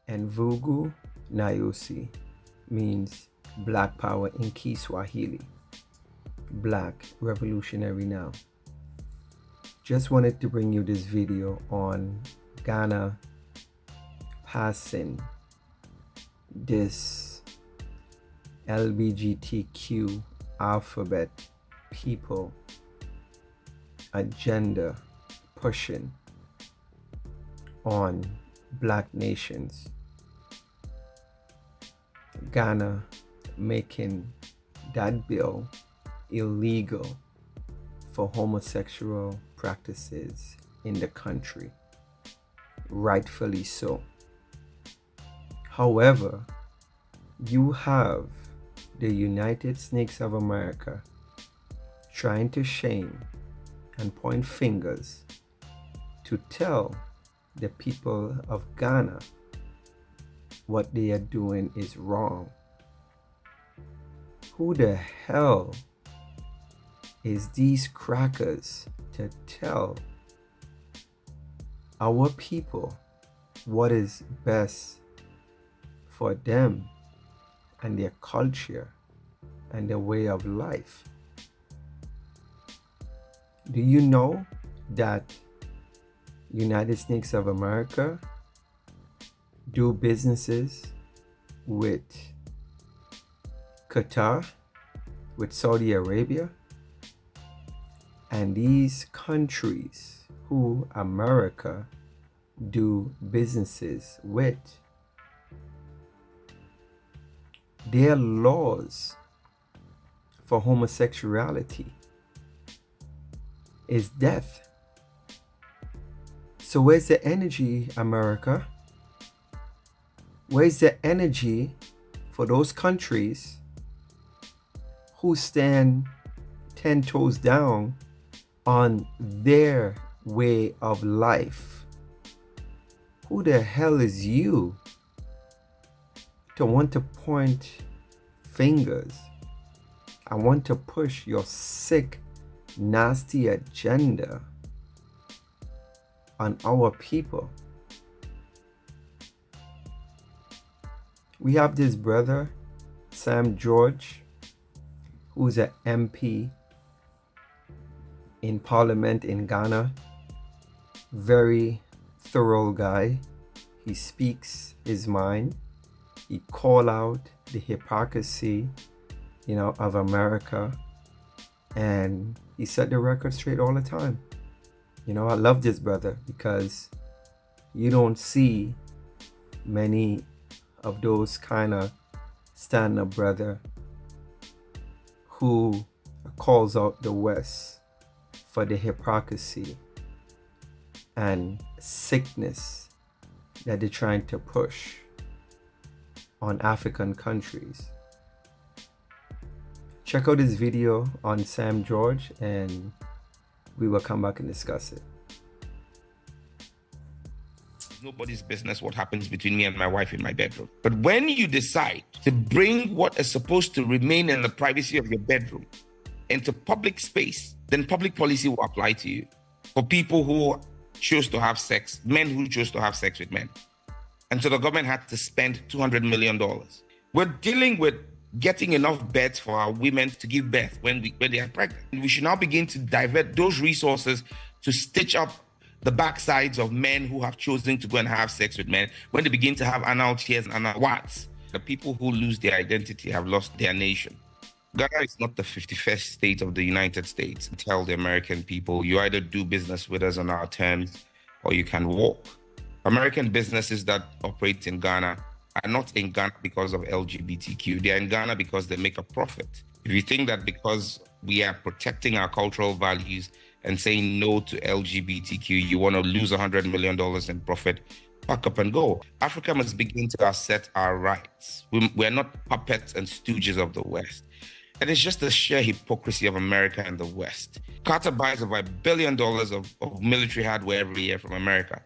and Vugu Nyusi means Black Power in Kiswahili. Black Revolutionary Now. Just wanted to bring you this video on Ghana passing this LGBTQ alphabet people agenda pushing on black nations. Ghana making that bill illegal for homosexual practices in the country, rightfully so. However, you have the United States of America trying to shame and point fingers to tell the people of Ghana what they are doing is wrong. Who the hell is these crackers to tell our people what is best for them and their culture and their way of life? Do you know that United States of America do businesses with Qatar, with Saudi Arabia, and these countries who America do businesses with, their laws for homosexuality is death. So where's the energy, America? Where's the energy for those countries who stand 10 toes down on their way of life? Who the hell is you to want to point fingers? I want to push your sick, nasty agenda on our people. We have this brother, Sam George, who's an MP in Parliament in Ghana. Very thorough guy. He speaks his mind. He call out the hypocrisy, of America, and he set the record straight all the time. I love this brother because you don't see many of those kind of stand-up brother who calls out the West for the hypocrisy and sickness that they're trying to push on African countries. Check out this video on Sam George and we will come back and discuss it. It's nobody's business what happens between me and my wife in my bedroom. But when you decide to bring what is supposed to remain in the privacy of your bedroom into public space, then public policy will apply to you. For people who choose to have sex, men who choose to have sex with men. And so the government had to spend $200 million. We're dealing with getting enough beds for our women to give birth when they are pregnant. We should now begin to divert those resources to stitch up the backsides of men who have chosen to go and have sex with men when they begin to have anal tears and anal warts. The people who lose their identity have lost their nation. Ghana is not the 51st state of the United States. Tell the American people, you either do business with us on our terms or you can walk. American businesses that operate in Ghana are not in Ghana because of LGBTQ. They are in Ghana because they make a profit. If you think that because we are protecting our cultural values and saying no to LGBTQ, you want to lose $100 million in profit, pack up and go. Africa must begin to assert our rights. We're not puppets and stooges of the West. And it's just the sheer hypocrisy of America and the West. Qatar buys over $1 billion of military hardware every year from America.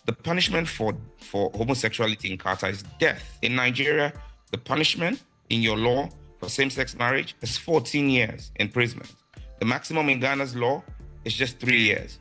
The punishment for homosexuality in Qatar is death. In Nigeria, the punishment in your law for same-sex marriage is 14 years imprisonment. The maximum in Ghana's law is just 3 years.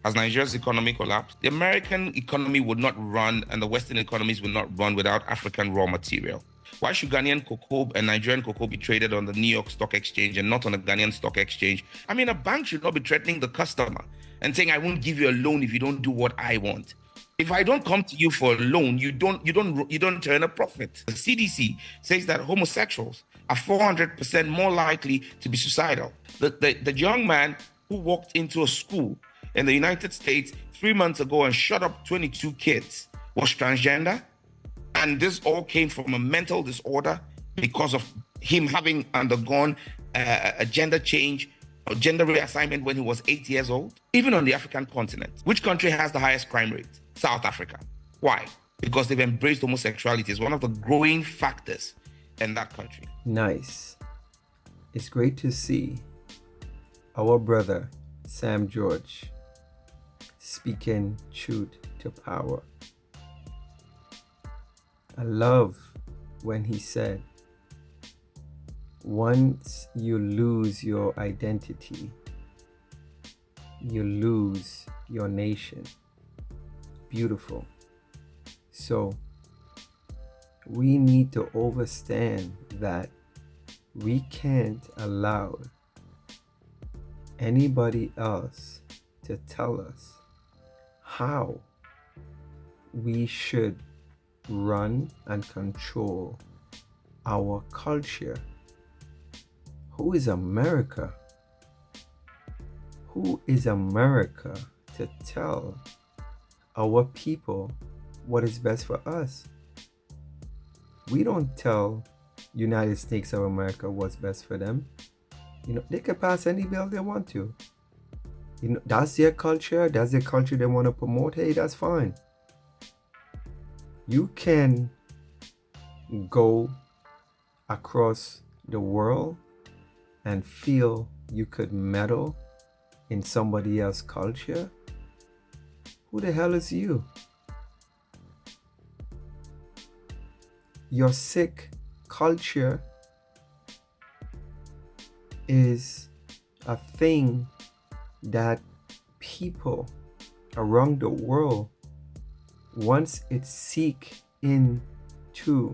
Has Nigeria's economy collapsed? The American economy would not run and the Western economies would not run without African raw material. Why should Ghanaian cocoa and Nigerian cocoa be traded on the New York Stock Exchange and not on the Ghanaian Stock Exchange? I mean, a bank should not be threatening the customer and saying, I won't give you a loan if you don't do what I want. If I don't come to you for a loan, you don't turn a profit. The CDC says that homosexuals are 400% more likely to be suicidal. The young man who walked into a school in the United States 3 months ago and shot up 22 kids was transgender. And this all came from a mental disorder because of him having undergone a gender change or gender reassignment when he was 8 years old. Even on the African continent, which country has the highest crime rate? South Africa. Why? Because they've embraced homosexuality as one of the growing factors in that country. Nice. It's great to see our brother, Sam George, speaking truth to power. I love when he said, once you lose your identity, you lose your nation. Beautiful. So we need to understand that we can't allow anybody else to tell us how we should run and control our culture. Who is America? Who is America to tell our people what is best for us? We don't tell United States of America what's best for them. They can pass any bill they want to. That's their culture. That's the culture they want to promote. Hey, that's fine. You can go across the world and feel you could meddle in somebody else's culture. Who the hell is you? Your sick culture is a thing that people around the world, once it seek into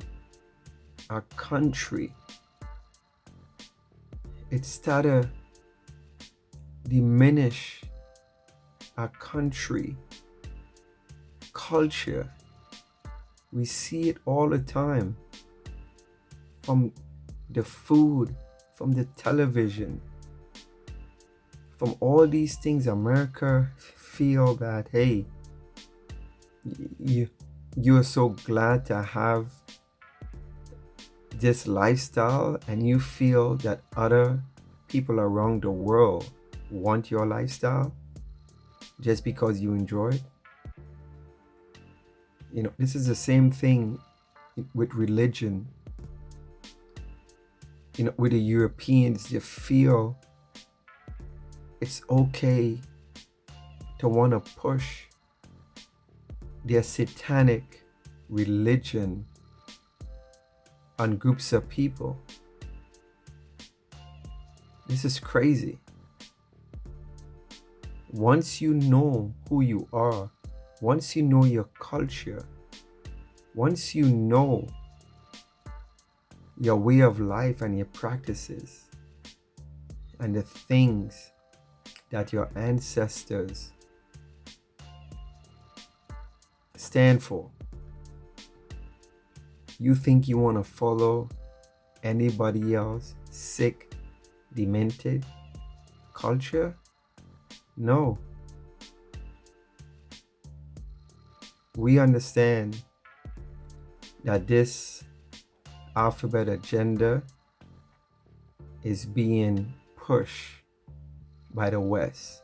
a country, it started diminish a country culture. We see it all the time, from the food, from the television, from all these things. America feel that, hey, you're so glad to have this lifestyle, and you feel that other people around the world want your lifestyle just because you enjoy it. This is the same thing with religion. With the Europeans, they feel it's okay to want to push their satanic religion on groups of people. This is crazy. Once you know who you are, once you know your culture, once you know your way of life and your practices and the things that your ancestors stand for, you think you want to follow anybody else sick, demented culture? No. We understand that this alphabet agenda is being pushed by the West.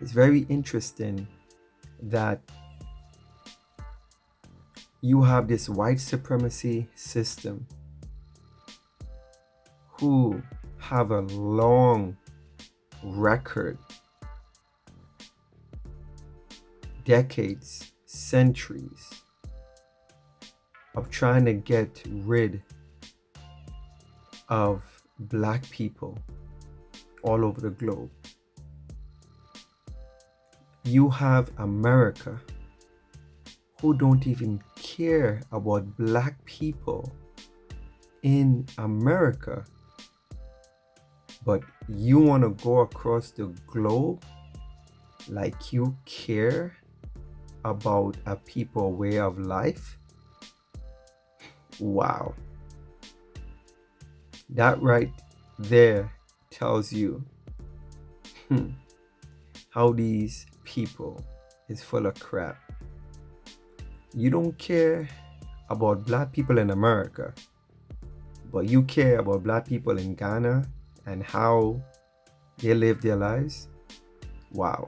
It's very interesting that you have this white supremacy system who have a long record, decades, centuries, of trying to get rid of black people all over the globe. you have America, who don't even care about black people in America, but you want to go across the globe like you care about a people way of life. Wow. That right there tells you how these people is full of crap. You don't care about black people in America, but you care about black people in Ghana and how they live their lives. Wow.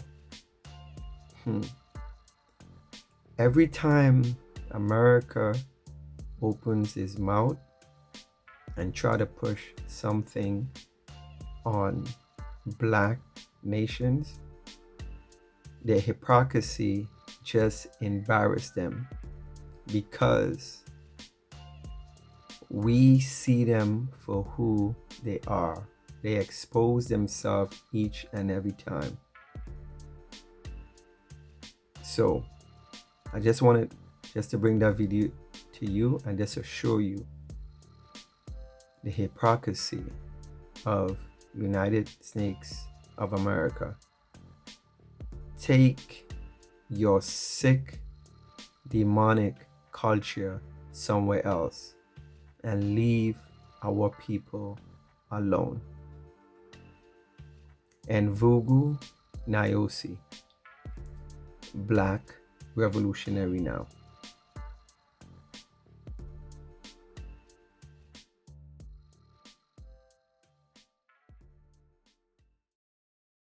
Every time America opens his mouth and try to push something on black nations, their hypocrisy just embarrass them, because we see them for who they are. They expose themselves each and every time. So I just wanted to bring that video to you and just to show you the hypocrisy of United States of America. Take your sick, demonic culture somewhere else and leave our people alone. And Vugu Nayosi, Black Revolutionary Now.